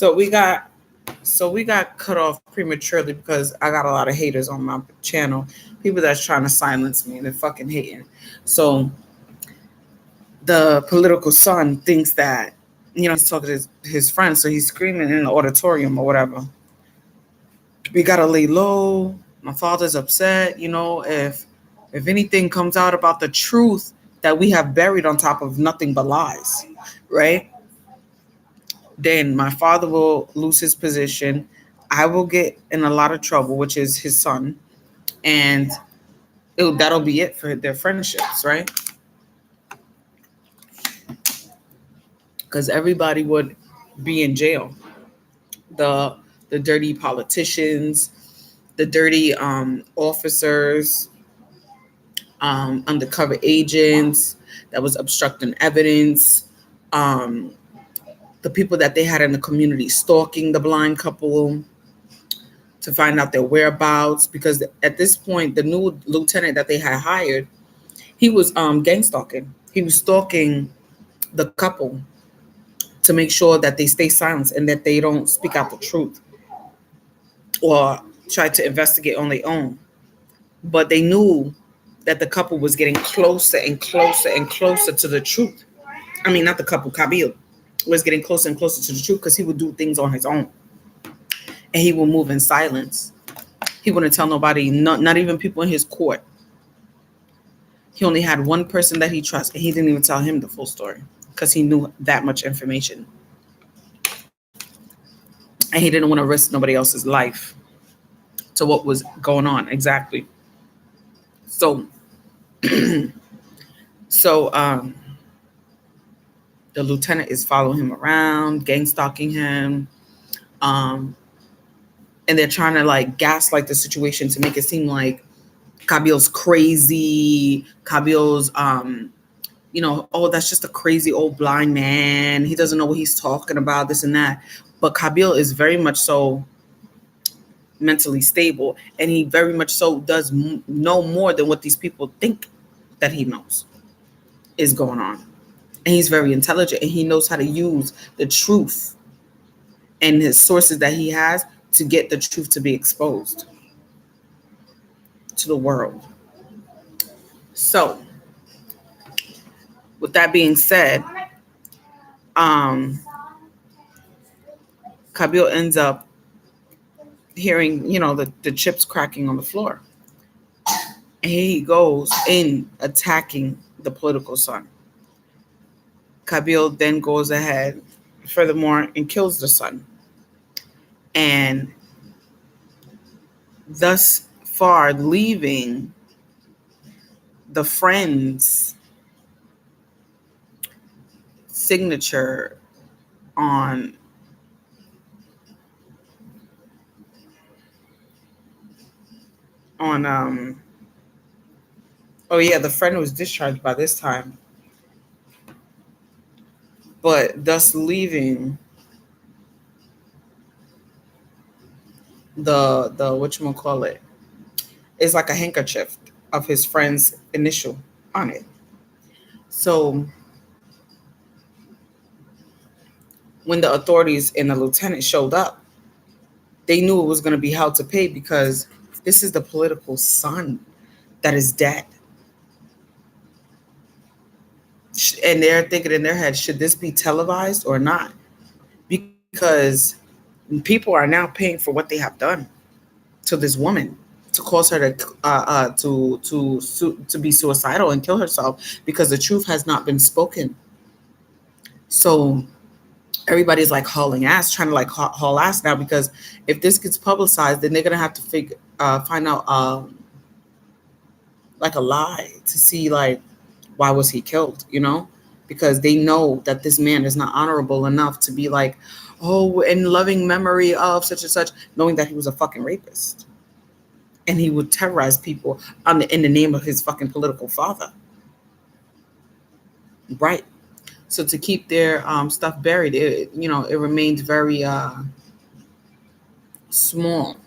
So we got cut off prematurely because I got a lot of haters on my channel. People that's trying to silence me. They're fucking hating. So the political son thinks that, he's talking to his friends, so he's screaming in the auditorium or whatever. We gotta lay low. My father's upset. If anything comes out about the truth that we have buried on top of nothing but lies, right? Then my father will lose his position. I will get in a lot of trouble, which is his son, and that'll be it for their friendships, right? Because everybody would be in jail. The the dirty politicians, the dirty officers, undercover agents that was obstructing evidence, um, the people that they had in the community stalking the blind couple to find out their whereabouts. Because at this point, the new lieutenant that they had hired, he was gang stalking. He was stalking the couple to make sure that they stay silent and that they don't speak out the truth or try to investigate on their own. But they knew that the couple was getting closer and closer and closer to the truth. I mean, not the couple, Kabil was getting closer and closer to the truth because he would do things on his own and he would move in silence. He wouldn't tell nobody, not even people in his court. He only had one person that he trusts, and he didn't even tell him the full story because he knew that much information. And he didn't want to risk nobody else's life to what was going on exactly. So, so the lieutenant is following him around, gang stalking him, and they're trying to like gaslight the situation to make it seem like Kabil's crazy. Kabil's, oh, that's just a crazy old blind man. He doesn't know what he's talking about, this and that. But Kabil is very much so mentally stable, and he very much so does know more than what these people think that he knows is going on. And he's very intelligent, and he knows how to use the truth and his sources that he has to get the truth to be exposed to the world. So, with that being said, Kabil ends up hearing, the chips cracking on the floor. And he goes in attacking the political son. Kabil then goes ahead, furthermore, and kills the son. And thus far leaving the friend's signature on oh yeah, the friend was discharged by this time, but thus leaving the whatchamacallit is like a handkerchief of his friend's initial on it. So when the authorities and the lieutenant showed up, they knew it was going to be hell to pay because this is the political son that is dead. And they're thinking in their head, should this be televised or not? Because people are now paying for what they have done to this woman, to cause her to be suicidal and kill herself because the truth has not been spoken. So everybody's like hauling ass, trying to like haul ass now, because if this gets publicized, then they're gonna have to find out like a lie to see like why was he killed, because they know that this man is not honorable enough to be like, oh, in loving memory of such and such, knowing that he was a fucking rapist and he would terrorize people in the name of his fucking political father, right? So to keep their stuff buried, it remained very small,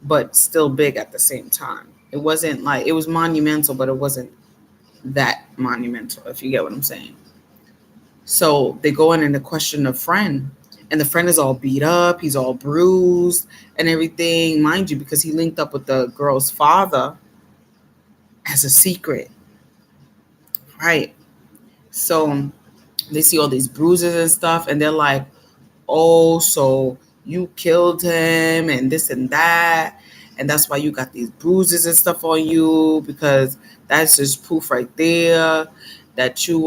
but still big at the same time. It wasn't like, it was monumental, but it wasn't that monumental, if you get what I'm saying. So they go in and they question the friend, And the friend is all beat up, he's all bruised and everything, mind you, because he linked up with the girl's father as a secret, right? So they see all these bruises and stuff, and they're like, oh, so you killed him and this and that, and that's why you got these bruises and stuff on you, because that's just proof right there that you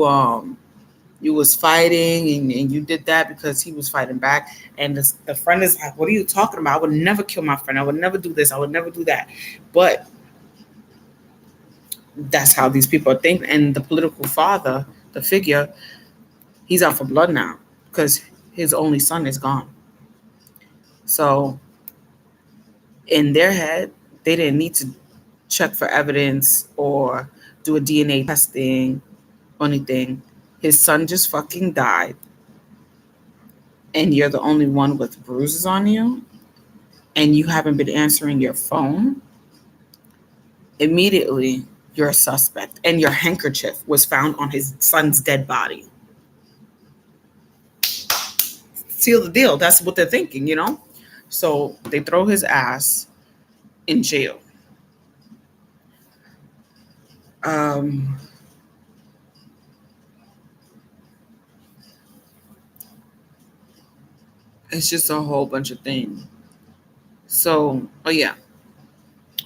was fighting, and you did that because he was fighting back. And the friend is like, what are you talking about? I would never kill my friend. I would never do this. I would never do that. But that's how these people are thinking. And the political father, the figure, he's out for blood now because his only son is gone. So in their head, they didn't need to check for evidence or do a DNA testing or anything. His son just fucking died, and you're the only one with bruises on you, and you haven't been answering your phone. Immediately, you're a suspect, and your handkerchief was found on his son's dead body. Seal the deal. That's what they're thinking. So they throw his ass in jail. It's just a whole bunch of things. So, oh yeah,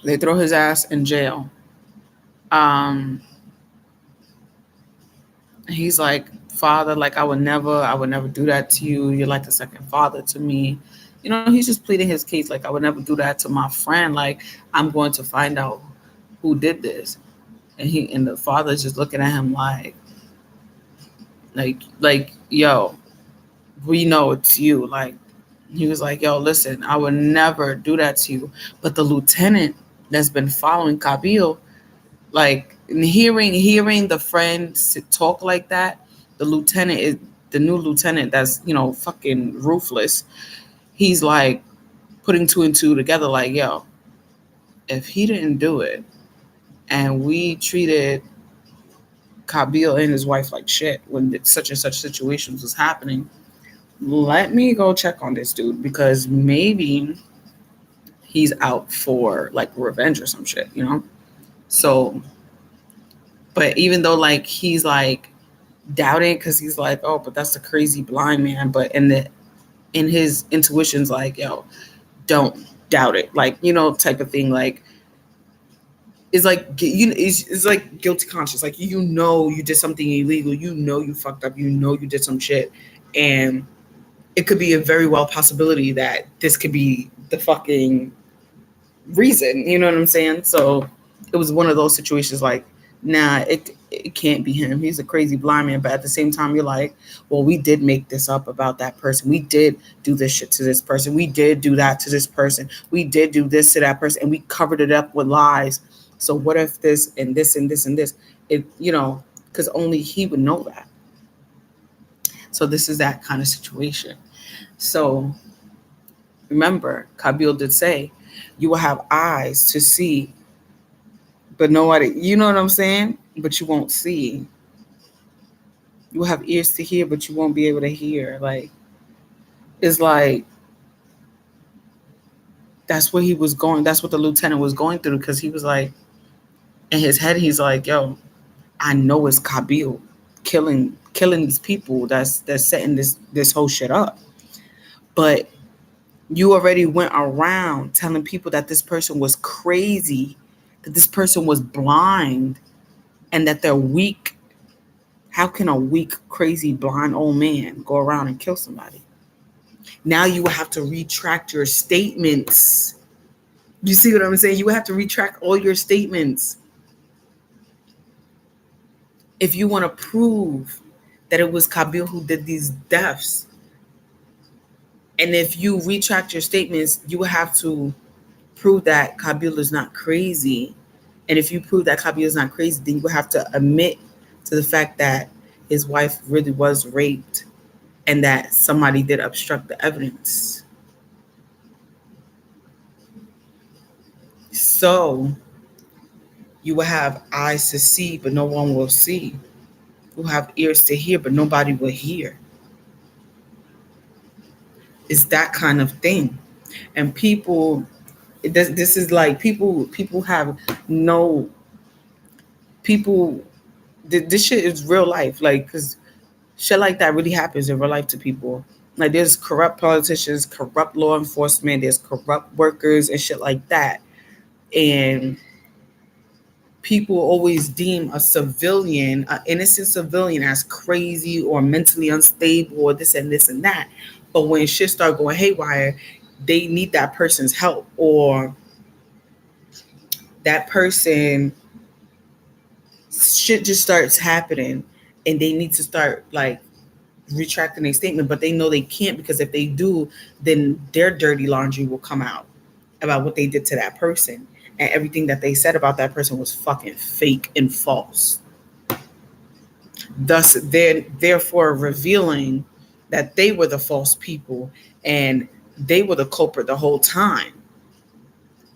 they throw his ass in jail. He's like, father, like I would never do that to you. You're like the second father to me. He's just pleading his case. Like, I would never do that to my friend. Like, I'm going to find out who did this. And the father's just looking at him like, yo, we know it's you. Like, he was like, yo, listen, I would never do that to you. But the lieutenant that's been following Kabil, like, hearing the friend talk like that, the lieutenant is the new lieutenant that's fucking ruthless. He's like putting two and two together, like, yo, if he didn't do it and we treated Kabil and his wife like shit when such and such situations was happening, let me go check on this dude, because maybe he's out for like revenge or some shit. So, but even though like he's like doubting, because he's like, oh, but that's a crazy blind man, but in his intuition's like, yo, don't doubt it, like, type of thing. Like, it's like, it's like guilty conscience. Like, you did something illegal, you fucked up, you did some shit, and it could be a very well possibility that this could be the fucking reason. You know what I'm saying? So it was one of those situations like, nah, it can't be him. He's a crazy blind man. But at the same time, you're like, well, we did make this up about that person. We did do this shit to this person. We did do that to this person. We did do this to that person, and we covered it up with lies. So what if this and this and this and this? Because only he would know that. So this is that kind of situation. So remember, Kabil did say, you will have eyes to see, but nobody, you know what I'm saying? But you won't see. You will have ears to hear, but you won't be able to hear. Like, it's like, that's what he was going, that's what the lieutenant was going through, because he was like, in his head, he's like, yo, I know it's Kabil killing these people that's setting this whole shit up. But you already went around telling people that this person was crazy, that this person was blind, and that they're weak. How can a weak, crazy, blind old man go around and kill somebody? Now you will have to retract your statements. You see what I'm saying? You will have to retract all your statements if you want to prove that it was Kabil who did these deaths. And if you retract your statements, you will have to prove that Kabil is not crazy. And if you prove that Kabil is not crazy, then you will have to admit to the fact that his wife really was raped and that somebody did obstruct the evidence. So you will have eyes to see, but no one will see. You'll have ears to hear, but nobody will hear. It's that kind of thing. And people, this is like people have no people. This shit is real life, like, because shit like that really happens in real life to people. Like, there's corrupt politicians, corrupt law enforcement, there's corrupt workers and shit like that. And people always deem a civilian, an innocent civilian, as crazy or mentally unstable or this and this and that. But when shit start going haywire, they need that person's help, or that person, shit just starts happening and they need to start like retracting their statement, but they know they can't, because if they do, then their dirty laundry will come out about what they did to that person, and everything that they said about that person was fucking fake and false. Thus, they're therefore revealing that they were the false people and they were the culprit the whole time,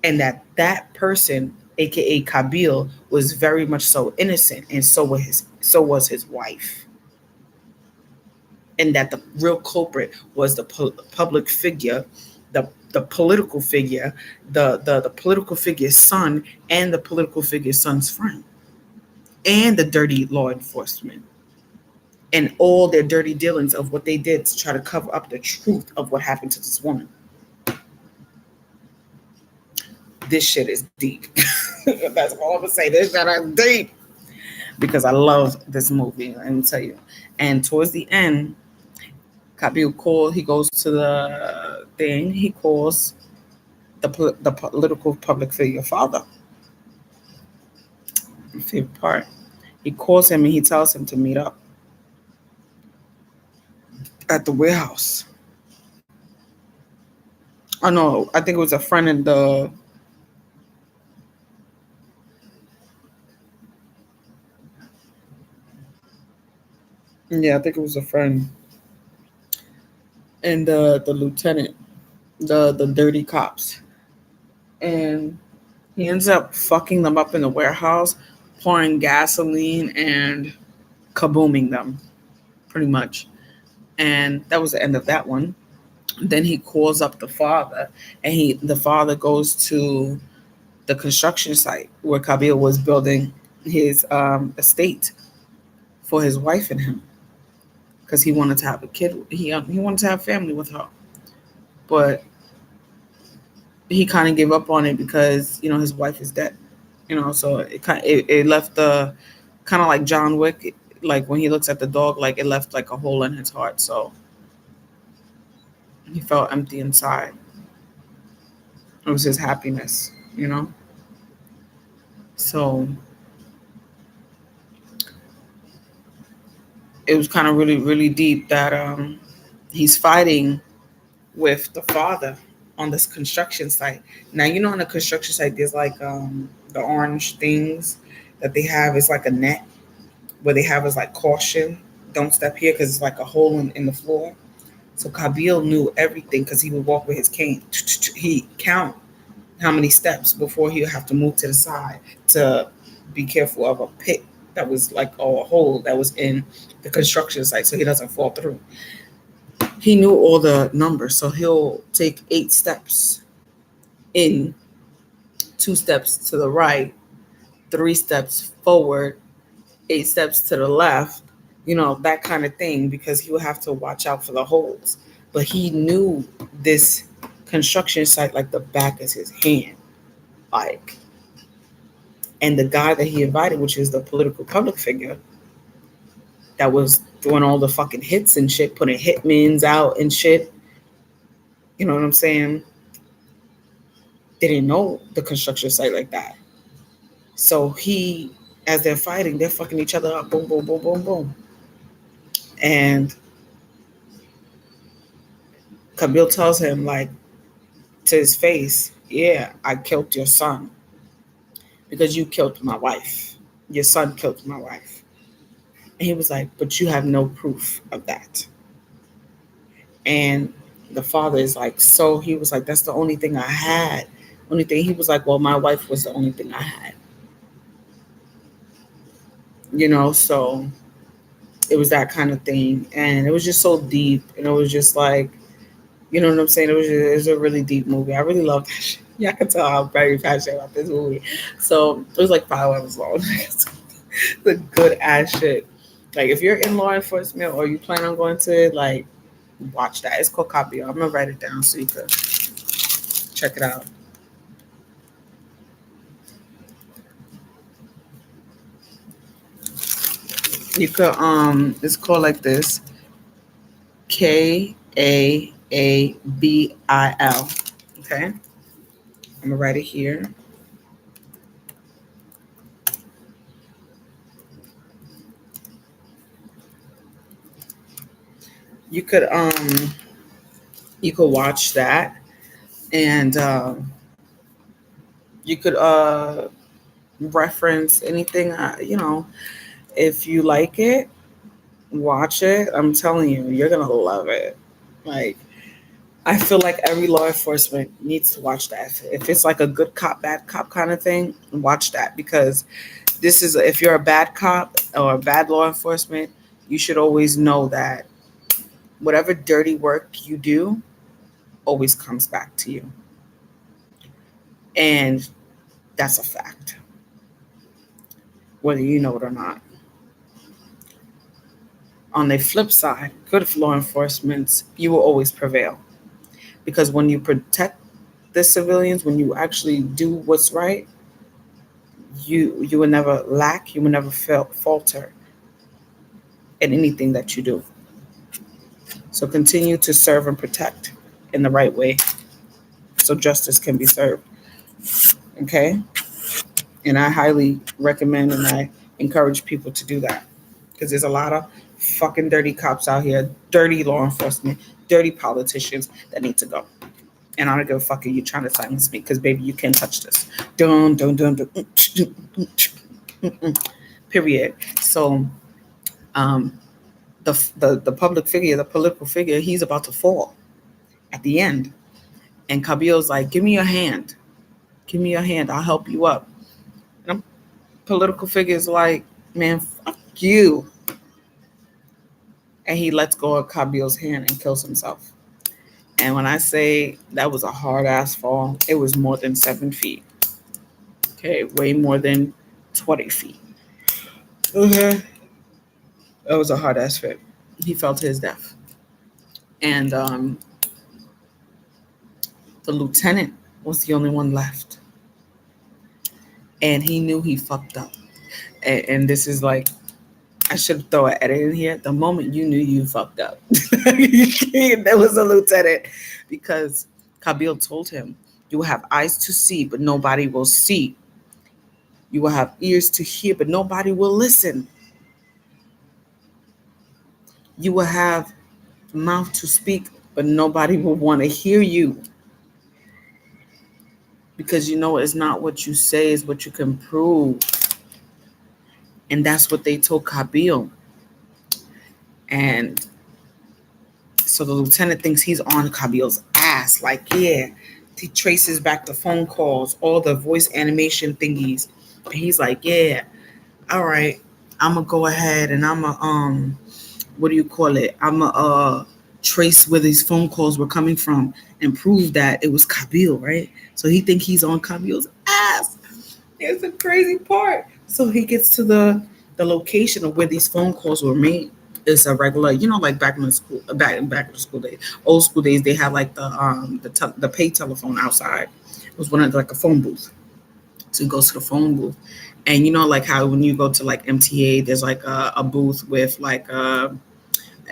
and that person, aka Kabil, was very much so innocent, and so was his wife, and that the real culprit was the public figure, the political figure, the political figure's son, and the political figure's son's friend, and the dirty law enforcement, and all their dirty dealings of what they did to try to cover up the truth of what happened to this woman. This shit is deep. That's all I'm gonna say. This shit is deep, because I love this movie. Let me tell you. And towards the end, he goes to the thing. He calls the political public figure father. My favorite part. He calls him and he tells him to meet up at the warehouse. Oh no, I think it was a friend in the. Yeah, I think it was a friend and the lieutenant, the dirty cops, and he ends up fucking them up in the warehouse, pouring gasoline and kabooming them, pretty much. And that was the end of that one. Then he calls up the father, and the father goes to the construction site where Kabil was building his estate for his wife and him, because he wanted to have a kid. He wanted to have family with her, but he kind of gave up on it because his wife is dead. So it left the kind of like John Wick, like when he looks at the dog, like it left like a hole in his heart. So he felt empty inside. It was his happiness. So it was kind of really, really deep that he's fighting with the father on this construction site. Now, on the construction site, there's like the orange things that they have. It's like a net where they have is like caution, don't step here, because it's like a hole in the floor. So Kabil knew everything because he would walk with his cane. He count how many steps before he would have to move to the side to be careful of a pit that was like, or a hole that was in the construction site, so he doesn't fall through. He knew all the numbers, so he'll take 8 steps in, 2 steps to the right, 3 steps forward, 8 steps to the left, that kind of thing, because he would have to watch out for the holes. But he knew this construction site like the back of his hand. Like, and the guy that he invited, which is the political public figure that was doing all the fucking hits and shit, putting hitmans out and shit, you know what I'm saying? They didn't know the construction site like that. So as they're fighting, they're fucking each other up. Boom, boom, boom, boom, boom. And Kabil tells him, like, to his face, yeah, I killed your son because you killed my wife. Your son killed my wife. And he was like, but you have no proof of that. And the father is like, so he was like, that's the only thing I had. Only thing. He was like, well, my wife was the only thing I had. So it was that kind of thing. And it was just so deep. And it was just like, You know what I'm saying? It was a really deep movie. I really loved that shit. Y'all can tell I'm very passionate about this movie. So it was like 5 hours long. The good ass shit. Like if you're in law enforcement or you plan on going to it, like watch that. It's called Copy. I'm gonna write it down so you can check it out. You could it's called like this. Kaabil. Okay. I'm gonna write it here. You could watch that and you could reference anything if you like it, watch it. I'm telling you, you're gonna love it. Like I feel like every law enforcement needs to watch that. If it's like a good cop, bad cop kind of thing, watch that because this is if you're a bad cop or a bad law enforcement, you should always know that whatever dirty work you do always comes back to you. And that's a fact, whether you know it or not. On the flip side, good law enforcement, you will always prevail. Because when you protect the civilians, when you actually do what's right, you will never lack, you will never falter in anything that you do. So continue to serve and protect in the right way so justice can be served. Okay? And I highly recommend and I encourage people to do that because there's a lot of fucking dirty cops out here, dirty law enforcement, dirty politicians that need to go. And I don't give a fuck if you trying to silence me because, baby, you can't touch this. Dun, dun, dun, dun. Period. So the public figure, the political figure, he's about to fall at the end. And Cabil's like, give me your hand. Give me your hand. I'll help you up. And political figure is like, man, fuck you. And he lets go of Cabil's hand and kills himself. And when I say that was a hard ass fall, it was more than 7 feet. Okay, way more than 20 feet. Okay. That was a hard ass fit. He fell to his death. And the lieutenant was the only one left. And he knew he fucked up. And this is like, I should throw an edit in here. The moment you knew you fucked up, that was a lieutenant. Because Cabil told him, you will have eyes to see, but nobody will see. You will have ears to hear, but nobody will listen. You will have mouth to speak, but nobody will want to hear you. Because you know it's not what you say, it's what you can prove. And that's what they told Cabil. And so the lieutenant thinks he's on Cabil's ass. Like, yeah. He traces back the phone calls, all the voice animation thingies. And he's like, yeah, all right, I'm going to go ahead and I'm going to, what do you call it? I'm going to trace where these phone calls were coming from and prove that it was Cabil, right? So he think he's on Cabil's ass. It's the crazy part. So he gets to the location of where these phone calls were made. It's a regular, like back in the school, back in the school days, old school days, they had like the pay telephone outside. It was one of like a phone booth. So he goes to the phone booth, and like how when you go to like MTA, there's like a booth with like a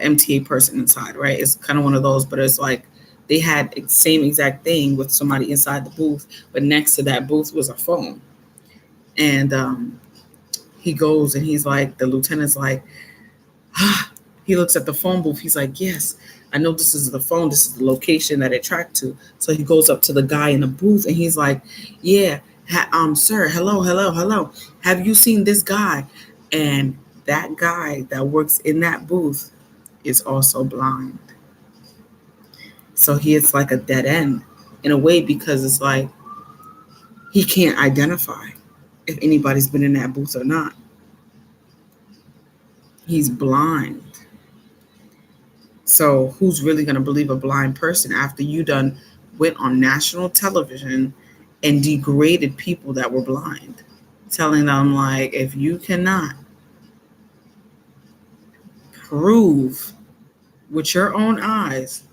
MTA person inside, right? It's kind of one of those, but it's like they had the same exact thing with somebody inside the booth, but next to that booth was a phone. And he goes and he's like, the lieutenant's like, he looks at the phone booth. He's like, yes, I know this is the phone. This is the location that it tracked to. So he goes up to the guy in the booth and he's like, yeah, sir, hello. Have you seen this guy? And that guy that works in that booth is also blind. So he is like a dead end in a way because it's like he can't identify if anybody's been in that booth or not. He's blind. So who's really going to believe a blind person after you done went on national television and degraded people that were blind, telling them like, if you cannot prove with your own eyes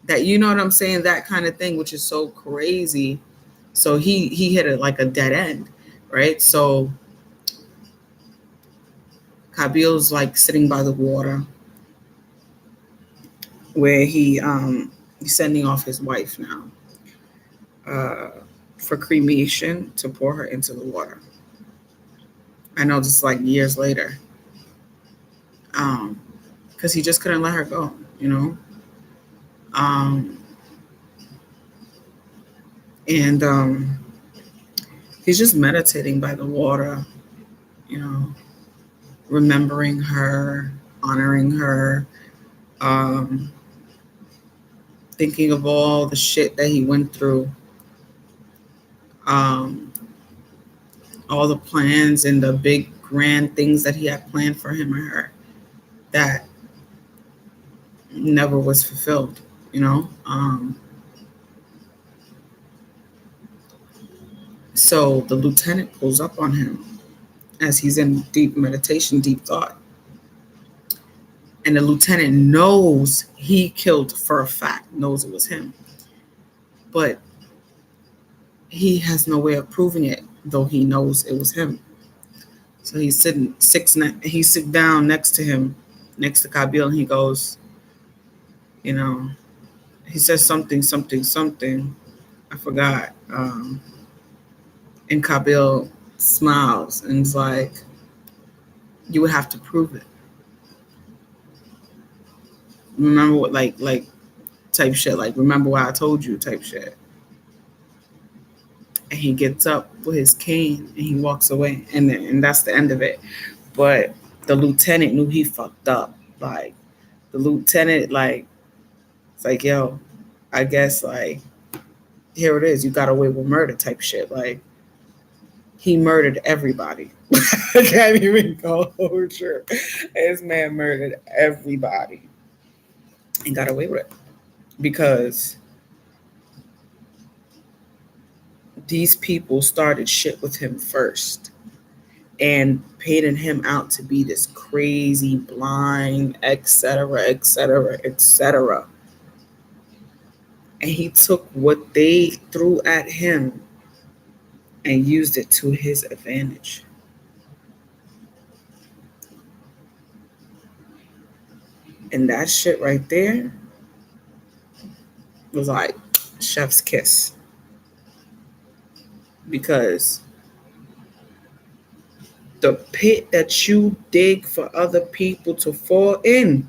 that, you know what I'm saying, that kind of thing, which is so crazy. So he hit it like a dead end, right? So Kabil's like sitting by the water where he's sending off his wife now uh, for cremation to pour her into the water. I know this is like years later, because he just couldn't let her go, you know. Um, and he's just meditating by the water, you know, remembering her, honoring her, um, thinking of all the shit that he went through, um, all the plans and the big grand things that he had planned for him or her that never was fulfilled, you know. So the lieutenant pulls up on him as he's in deep meditation, deep thought. And the lieutenant knows he killed for a fact, knows it was him. But he has no way of proving it, though he knows it was him. So he sit down next to him, next to Kabil, and he goes, you know, he says something, something, something. I forgot. And Kabil smiles and is like, you would have to prove it. Remember what, like type shit, like remember what I told you type shit. And he gets up with his cane and he walks away, and that's the end of it. But the lieutenant knew he fucked up. Like the lieutenant, like it's like, yo, I guess like here it is. You got away with murder type shit. Like he murdered everybody. I can't even go sure. This man murdered everybody and got away with it because these people started shit with him first and painted him out to be this crazy, blind, etc., etc., etc. And he took what they threw at him and used it to his advantage. And that shit right there was like chef's kiss. Because the pit that you dig for other people to fall in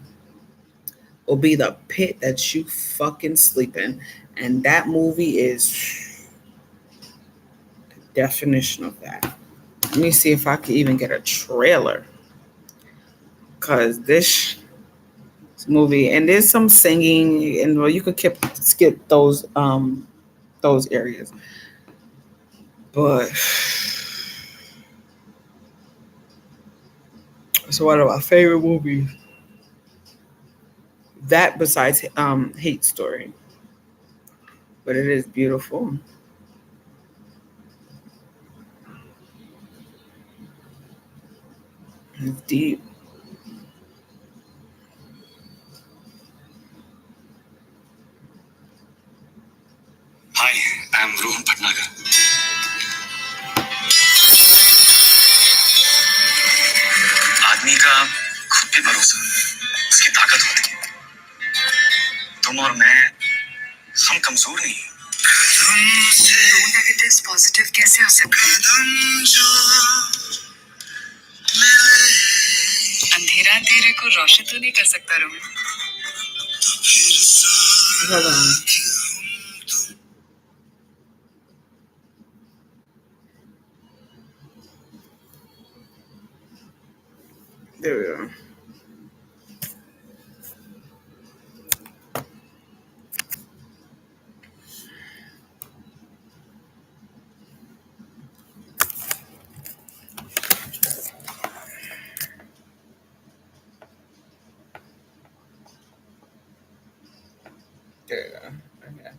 will be the pit that you fucking sleep in. And that movie is the definition of that. Let me see if I can even get a trailer. Cause this movie, and there's some singing, and well, you could skip those areas. But so one of my favorite movies. That besides Hate Story. But it is beautiful. It's deep. Hi, I'm Rohan Bhatnagar. आदमी का खुद पे भरोसा उसकी ताकत होती है. तुम और मैं हम कमजोर नहीं. दो नेगेटिव्स पॉजिटिव कैसे हो सकते हैं? अंधेरा तेरे को रोशन तो नहीं कर सकता Rohan. Hold on. There we go. There you go. Okay.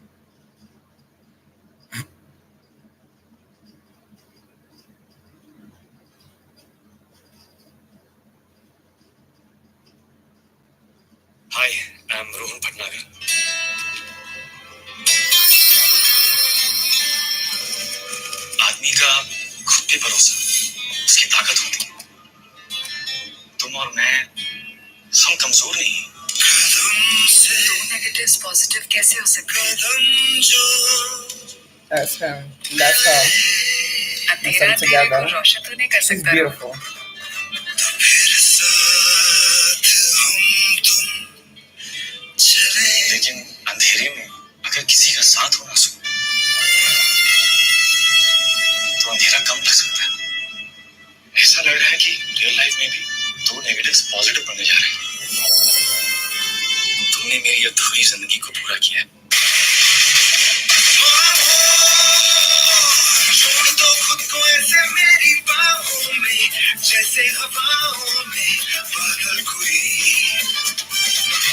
Hi, I'm Rohan Bhatnagar. आदमी का खुद पे भरोसा उसकी ताकत होती है। तुम और मैं हम कमजोर नहीं हैं। दो नेगेटिव्स पॉजिटिव कैसे हो सकते हैं? That's him. That's her. अंधेरा तेरे को रोशन तो नहीं कर She's सकता। beautiful. लेकिन अंधेरे में अगर किसी का साथ होना तो अंधेरा कम लग सकता है। ऐसा लग रहा है कि रियल लाइफ में भी दो नेगेटिव्स पॉजिटिव बनने जा रहे हैं। तुमने मेरी अधूरी जिंदगी को पूरा किया है। छोड़ दो खुद को ऐसे मेरी बाहों में, जैसे हवाओं में बादल कोई।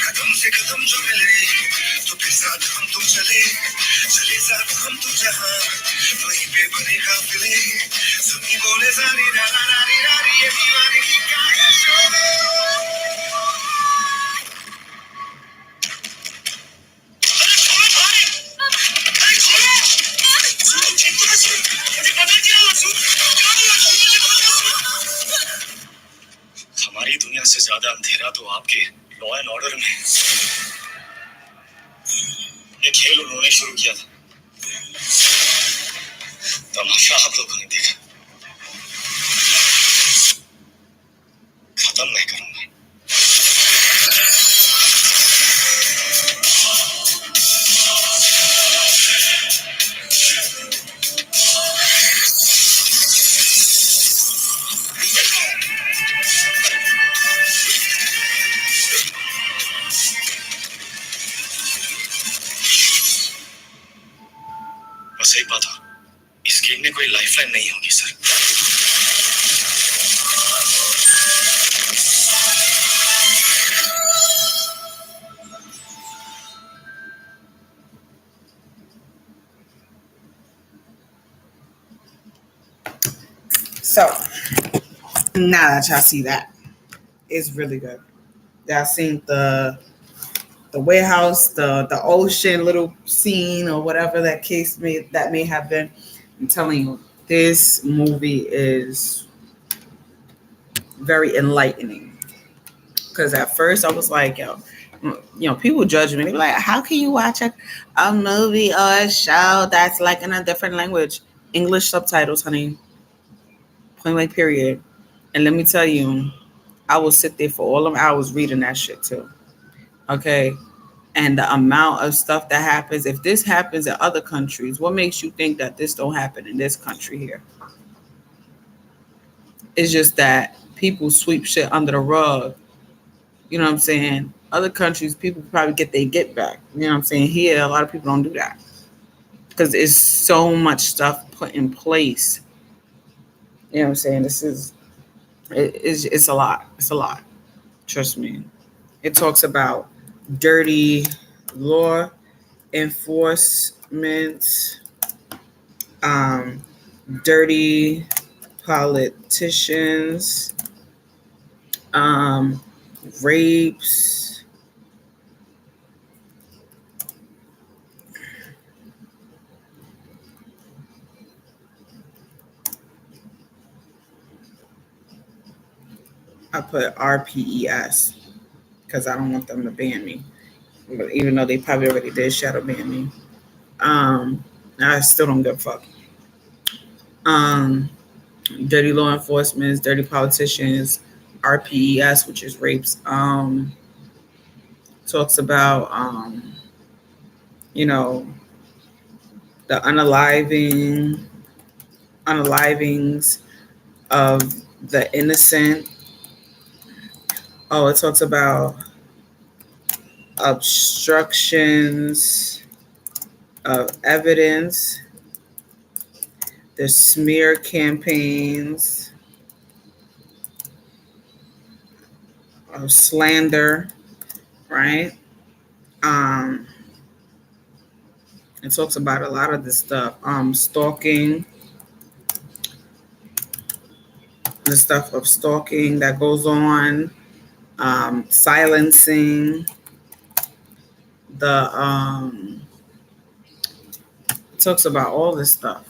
कदम से कदम जो मिले तो फिर साथ हम तुम चले साथ हम तुम जहां वहीं पे बने काफिले। सुनी बोले सारी रारी रारी ये दीवाने की काया हमारी दुनिया से ज्यादा अंधेरा तो आपके लॉ एंड ऑर्डर में। ये खेल उन्होंने शुरू किया था, तमाशा आप लोगों ने देखा। खत्म नहीं करूंगा। बस एक बात हो, इस गेम में कोई लाइफलाइन नहीं होगी sir. So now that y'all see that, it's really good. Y'all seen the warehouse, the ocean little scene or whatever that may have been. I'm telling you, this movie is very enlightening. Because at first I was like, yo, people judge me. They be like, how can you watch a movie or a show that's like in a different language? English subtitles, honey. Point blank period. And let me tell you, I will sit there for all them hours reading that shit too. Okay. And the amount of stuff that happens, if this happens in other countries, what makes you think that this don't happen in this country here? It's just that people sweep shit under the rug. You know what I'm saying? Other countries, people probably get back. You know what I'm saying? Here, a lot of people don't do that because it's so much stuff put in place. You know what I'm saying? It's a lot. It's a lot. Trust me. It talks about dirty law enforcement, dirty politicians, rapes. I put RPES because I don't want them to ban me. But even though they probably already did shadow ban me, I still don't give a fuck. Dirty law enforcement, dirty politicians, RPES, which is rapes. Talks about you know, the unalivings of the innocent. Oh, it talks about obstructions of evidence, the smear campaigns, of slander, right? Um, It talks about a lot of this stuff. Stalking, the stuff of stalking that goes on, silencing, it talks about all this stuff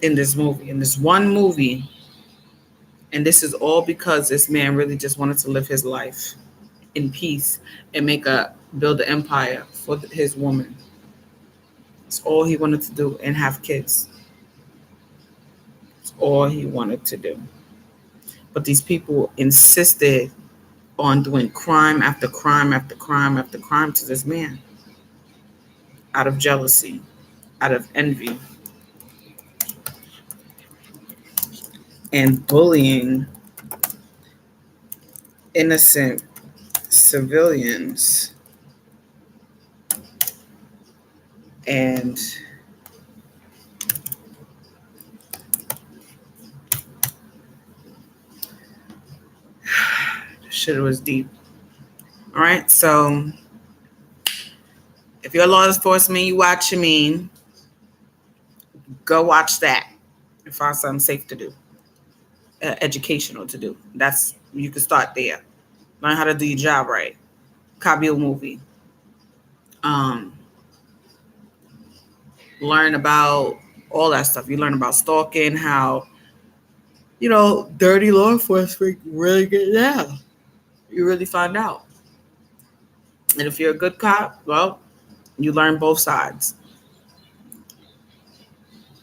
in this movie, in this one movie. And this is all because this man really just wanted to live his life in peace and build an empire for his woman. It's all he wanted to do, and have kids. It's all he wanted to do. But these people insisted on doing crime after crime after crime after crime to this man, out of jealousy, out of envy, and bullying innocent civilians. And shit was deep. All right, so if you're a law enforcement, you watching me, go watch that and find something safe to do, educational to do. You can start there. Learn how to do your job right. Kabul movie. Learn about all that stuff. You learn about stalking, how, dirty law enforcement really get down. You really find out. And if you're a good cop, well, you learn both sides.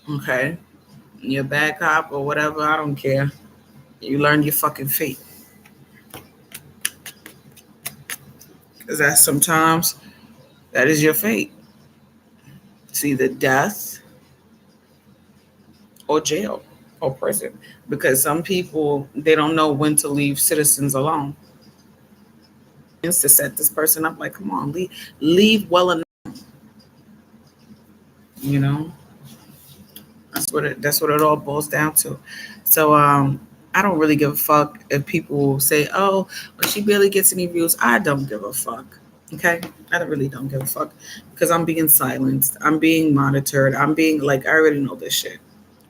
Okay? You're a bad cop or whatever, I don't care. You learn your fucking fate. Because sometimes that is your fate. It's either death or jail or prison. Because some people, they don't know when to leave citizens alone. To set this person up, like, come on, leave well enough. That's what it all boils down to. So I don't really give a fuck if people say, oh, well, she barely gets any views. I don't give a fuck. Okay, I really don't give a fuck, because I'm being silenced, I'm being monitored, I already know this shit.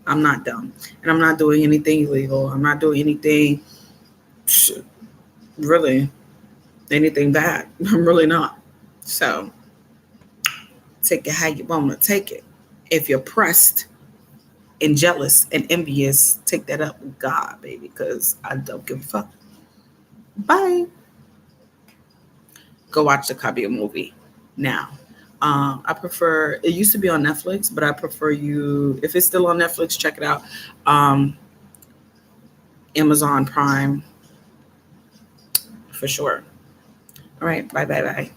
I'm not dumb, and I'm not doing anything illegal. I'm not doing anything really anything bad. I'm really not. So take it how you want to take it. If you're pressed and jealous and envious, take that up with God, baby, because I don't give a fuck. Bye. Go watch the Kabul movie now. I prefer, it used to be on Netflix, but I prefer if it's still on Netflix, check it out. Amazon Prime, for sure. All right, bye.